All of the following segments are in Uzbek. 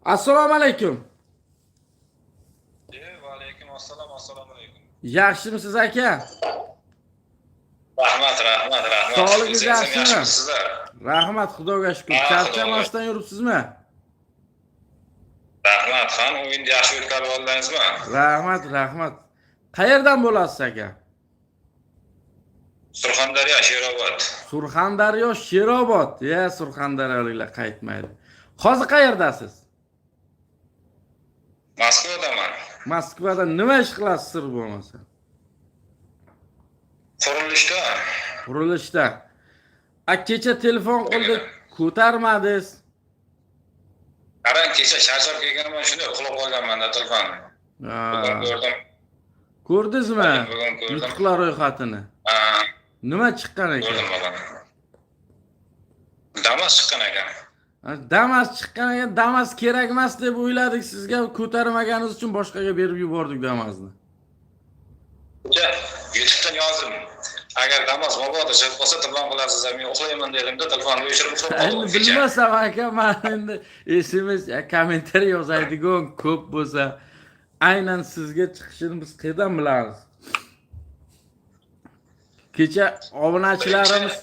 Assalomu alaykum. Va alaykum assalom, assalomu alaykum. Yaxshimisiz aka? Rahmat. Sog'ligingiz O'zingiz ham yaxshimi? yaxshimisizlar? Rahmat, Xudoga shukr. Ha, Charchamasdan yuribsizmi? Rahmat, xon o'yinni yaxshi o'tkazib oldingizmi? Rahmat. Qayerdan bo'lasiz aka? Surxondaryo, Sherobod. Surxondaryo, Sherobod. Surxondaryoliklar qaytmaydi. Hozir qayerdasiz? Moskvadaman. Moskvada nima ish qilasiz sir bo'lmasa? Qurilishda. Qurilishda. Kecha telefon qildik, ko'tarmadingiz. Qarang, kecha charchab kelganman, shunday uxlab qolganman-da telefonni. Bugun ko'rdim. Ko'rdingizmi? Bugun ko'rdim. Yutuqlar ro'yxatini. Ha, Nima chiqqan ekan? ko'rdim bugun. Damas chiqqan ekan. Damas chiqqan ekan, Damas kerak emas deb o'yladik sizga, ko'tarmaganingiz uchun boshqaga berib yubordik Damasni. YouTube'dan yozdim. Agar Damas mabodo chiqib qolsa telefon qilasiz, men uxlayman dedim-da, telefonni o'chirib uxlab Endi qoldim. bilmasam aka, men endi SMS kommentariy yozadigan ko'p bo'lsa, aynan sizga chiqishini biz qayerdan bilamiz? Kecha obunachilarimiz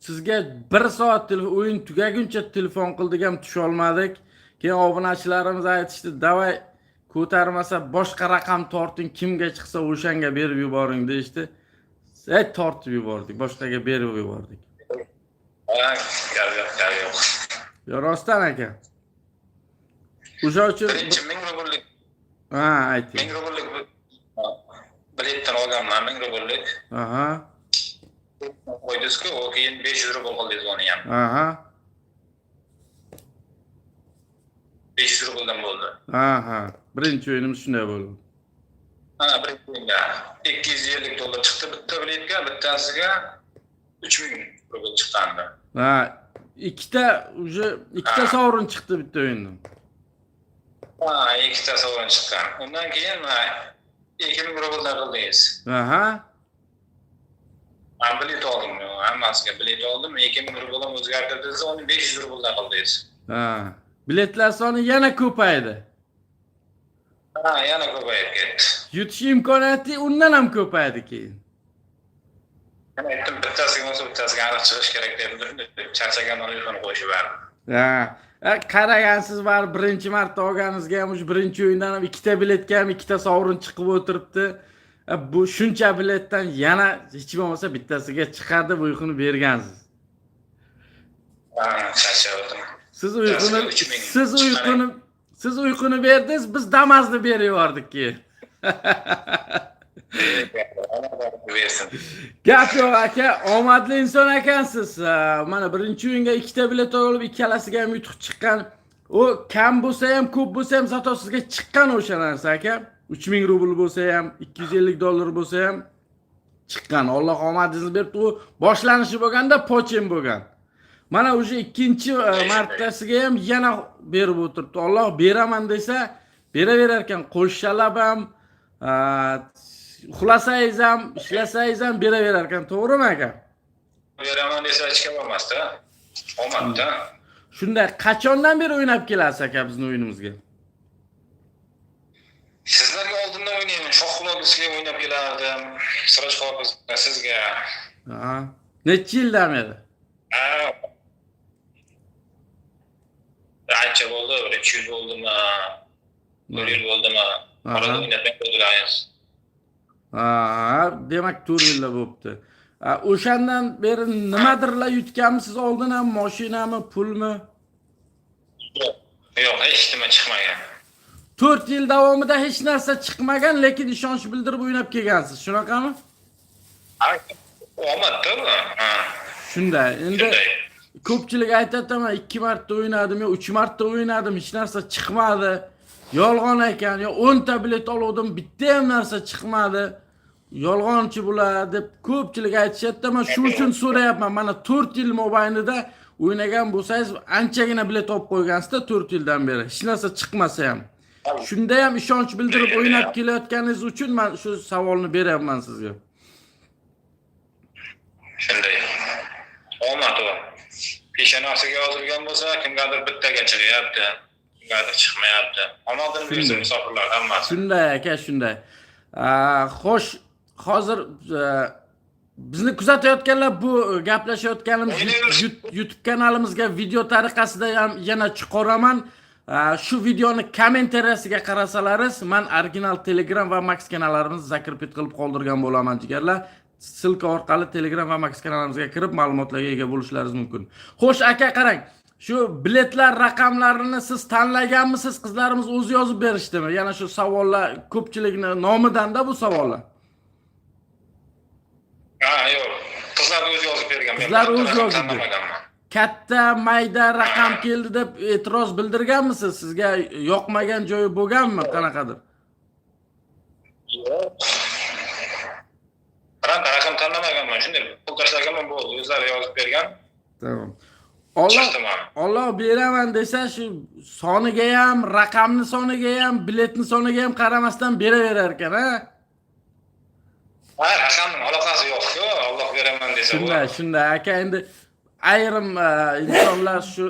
sizga 1 soat o'yin tugaguncha telefon qildik ham tusha olmadik. Keyin obunachilarimiz aytishdi, "Davay ko'tarmasa boshqa raqam torting, kimga chiqsa o'shanga berib yuboring" deyishdi. Tortib yubordik, boshqaga berib yubordik. Gap yo'q. Yo, rostdan aka. O'sha uchun 1000 rubllik. ayting. 1000 rubllik biletdan olganman, 1000 rubllik. Aha. Qo'ydingiz-ku, u keyin 500 rubl qoldingiz uni ham. Aha. 500 rubldan bo'ldi. Aha. Birinchi o'yinimiz shunday bo'ldi. Birinchi o'yinda $250 chiqdi bitta biletga, bittasiga 3000 rubl chiqqandi. ikkita sovrin chiqdi bitta o'yindan. Ikkita sovrin chiqqan. Undan keyin 2000 rubldan qildingiz. Aha. Bilet oldim, hammasiga bilet oldim. 2000 rubl o'zgartirdingiz, uni 500 rubldan qildingiz. Biletlar soni yana ko'paydi. Yana ko'payib ketdi. Yutish imkoniyati undan ham ko'paydi keyin. Men aytdim, bittasiga bo'lsa bittasiga aniq chiqish kerak deb charchagan telefonni qo'yishib berdim. Qaragansiz var birinchi marta olganingizga ham o'sha birinchi o'yindan ham ikkita biletga ham ikkita sovrin chiqib o'tiribdi. Bu shuncha biletdan yana hech bo'lmasa bittasiga chiqadi, bu uyquni bergansiz. Charchadim. Siz uyquni berdingiz, biz Damasni berib yubordik keyin. Gap yo'q aka, omadli inson ekansiz. Mana birinchi o'yinga ikkita bilet olib, ikkalasiga ham yutuq chiqqan. U kam bo'lsa ham, ko'p bo'lsa ham zato sizga chiqqan o'sha narsa aka. 3000 rubl bo'lsa ham, $250 bo'lsa ham chiqqan. Alloh omadingizni berdi. U boshlanishi bo'lganda pochem bo'lgan. Mana o'sha ikkinchi martasiga ham yana berib o'tiribdi. Alloh beraman desa, beraverar ekan. Qo'shshalab ham, uxlasangiz ham, ishlasangiz ham beraverar ekan. To'g'rimi aka? Beraman desa hech kim bo'lmasda. Omadda. Shunday qachondan beri o'ynab kelasiz aka bizning o'yinimizga? Sizlarga oldindan o'ynayman. Shohblogingizga o'ynab kelardim. Siroj Hofiz sizga. Necha yildan beri? Ancha bo'ldi, 3 yil bo'ldimi? 1 yil bo'ldimi? Orada o'ynab qo'ydilaringiz. Demak 4 yillar bo'libdi. O'shandan beri nimadirlar yutganmisiz? Oldin ham mashinami, pulmi? Yo'q, hech nima chiqmagan. 4 yil davomida hech narsa chiqmagan, lekin ishonch bildirib o'ynab kelgansiz. Shunaqami? Omadda bu. Shunday. Endi ko'pchilik aytadi, men 2 marta o'ynadim, yo 3 marta o'ynadim, hech narsa chiqmadi. Yolg'on ekan, yo 10 ta bilet oldim, bitta ham narsa chiqmadi. Yolg'onchi bular deb ko'pchilik aytishadi, men shu uchun so'rayapman. Mana 4 yil mobaynida o'ynagan bo'lsangiz, anchagina bilet olib qo'ygansizda 4 yildan beri. Hech narsa chiqmasa ham. Shunda ham ishonch bildirib o'ynab kelayotganingiz uchun men shu savolni beryapman sizga. Shunday. Omad u. Peshonasiga yozilgan bo'lsa, kimgadir bittaga chiqyapti. Ularda chiqmayapti. Omadini bersin musofirlar hammasi. Shunday aka, shunday. Xo'sh, hozir bizni kuzatayotganlar bu gaplashayotganimiz YouTube kanalimizga video tariqasida ham yana chiqaraman. Shu videoni kommentariyasiga qarasalaringiz, men original Telegram va Max kanallarimizni zakripit qilib qoldirgan bo'laman jigarlar. Silka orqali Telegram va Max kanalimizga kirib ma'lumotlarga ega bo'lishlaringiz mumkin. Xo'sh aka, qarang. Shu biletlar raqamlarini siz tanlaganmisiz? Qizlarimiz o'zi yozib berishdimi? Yana shu savollar ko'pchilikning nomidan-da bu savollar. Yo'q. Qizlar o'zi yozib bergan. Qizlar o'zi yozib bergan. Katta mayda raqam keldi deb e'tiroz bildirganmisiz? Sizga yoqmagan joyi bo'lganmi? Qanaqadir? Yo'q. Raqam tanlamaganman. Shunday pul tashlaganman bo'ldi. O'zlari yozib bergan. Tamam. Alloh beraman desa shu soniga ham, raqamni soniga ham, biletni soniga ham qaramasdan beraverar ekan, ha? Raqamning aloqasi yo'q-ku, Alloh beraman desa. Shunday aka, endi ayrim insonlar shu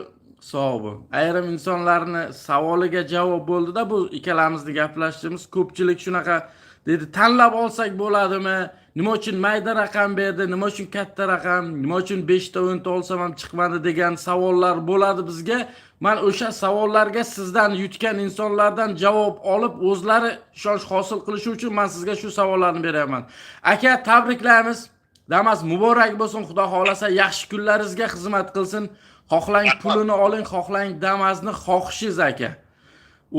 savobi. Ayrim insonlarning savoliga javob bo'ldi-da, bu ikkalamizni gaplashishimiz ko'pchilik shunaqa dedi, tanlab olsak bo'ladimi? Nima uchun mayda raqam berdi? Nima uchun katta raqam? Nima uchun 5 ta 10 ta olsam ham chiqmadi degan savollar bo'ladi bizga. Men o'sha savollarga sizdan yutgan insonlardan javob olib, o'zlari ishonch hosil qilish uchun men sizga shu savollarni beraman. Aka, tabriklaymiz. Damas muborak bo'lsin. Xudo xolasa yaxshi kunlaringizga xizmat qilsin. Xohlang pulini oling, xohlang Damasni xohishingiz aka.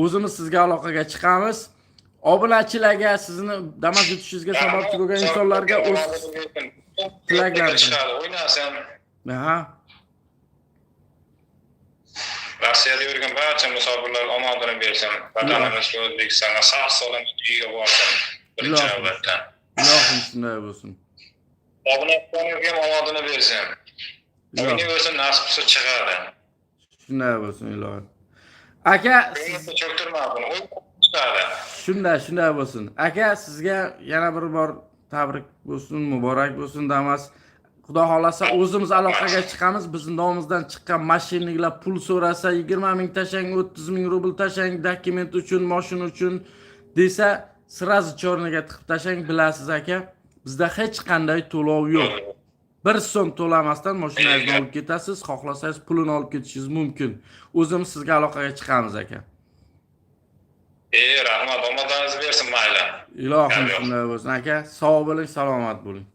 O'zimiz sizga aloqaga chiqamiz. Obunachilarga, sizni Damas yutishingizga sababchi bo'lgan insonlarga o'z tilaklaringizni o'ynasin. Aha. Rossiyada yurgan barcha musofirlar omadini bersin. Vatanimizga, O'zbekistonga sog'-salomat uyga borsin. Birinchi navbatda. Ilohim shunday bo'lsin. Obunachilarga ham omadini bersin. O'yini bo'lsin, nasib qilsa chiqadi. Shunday bo'lsin, ilohim. Aka, cho'ktirmadim. Shunday bo'lsin. Aka, sizga yana bir bor tabrik bo'lsin, muborak bo'lsin Damas. Xudo xolasa o'zimiz aloqaga chiqamiz. Bizning nomimizdan chiqqan mashinliklar pul so'rasa, 20 ming tashang, 30 ming rubl tashang, dokument uchun, mashina uchun desa, sirazi chorniga tiqib tashang, bilasiz aka. Bizda hech qanday to'lov yo'q. 1 so'm to'lamasdan mashinangizni olib ketasiz, xohlasangiz pulini olib ketishingiz mumkin. O'zimiz sizga aloqaga chiqamiz aka. Rahmat, omadingizni bersin mayli. Ilohim shunday bo'lsin aka. Sog' bo'ling, salomat bo'ling.